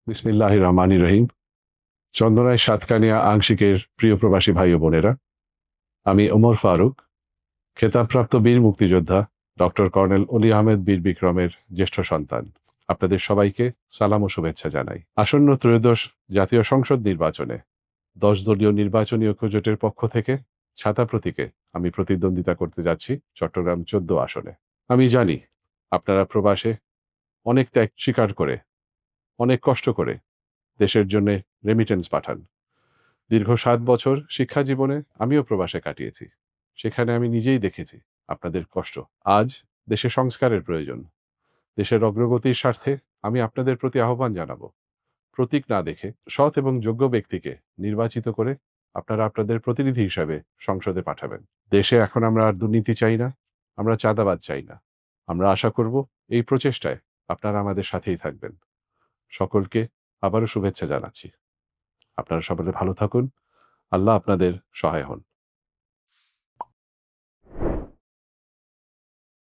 বিসমিল্লাহির রহমানির রহিম। চন্দনায় সাতকানিয়া আংশিকের প্রিয় প্রবাসী ভাই ও বোনেরা, আমি ওমর ফারুক, খেতাবপ্রাপ্ত বীর মুক্তিযোদ্ধা ডক্টর কর্নেল অলি আহমেদ বীর বিক্রমের জ্যেষ্ঠ সন্তান। আপনাদের সবাইকে সালাম ও শুভেচ্ছা জানাই। আসন্ন ত্রয়োদশ জাতীয় সংসদ নির্বাচনে 10 দলীয় নির্বাচনী ঐক্যজোটের পক্ষ থেকে ছাতা প্রতীকে আমি প্রতিদ্বন্দ্বিতা করতে যাচ্ছি চট্টগ্রাম 14 আসনে। আমি জানি আপনারা প্রবাসে অনেক ত্যাগ স্বীকার করে, অনেক কষ্ট করে দেশের জন্য রেমিটেন্স পাঠান। দীর্ঘ 7 বছর শিক্ষা জীবনে আমিও প্রবাসে কাটিয়েছি। সেখানে আমি নিজেই দেখেছি আপনাদের কষ্ট। আজ দেশে সংস্কারের প্রয়োজন। দেশের অগ্রগতির স্বার্থে আমি আপনাদের প্রতি আহ্বান জানাবো, প্রতীক না দেখে সৎ এবং যোগ্য ব্যক্তিকে নির্বাচিত করে আপনারা আপনাদের প্রতিনিধি হিসাবে সংসদে পাঠাবেন। দেশে এখন আমরা আর দুর্নীতি চাই না, আমরা চাঁদাবাজ চাই না। আমরা আশা করব এই প্রচেষ্টায় আপনারা আমাদের সাথেই থাকবেন। সকলকে আবারও শুভেচ্ছা জানাচ্ছি। আপনারা সকলে ভালো থাকুন। আল্লাহ আপনাদের সহায় হন।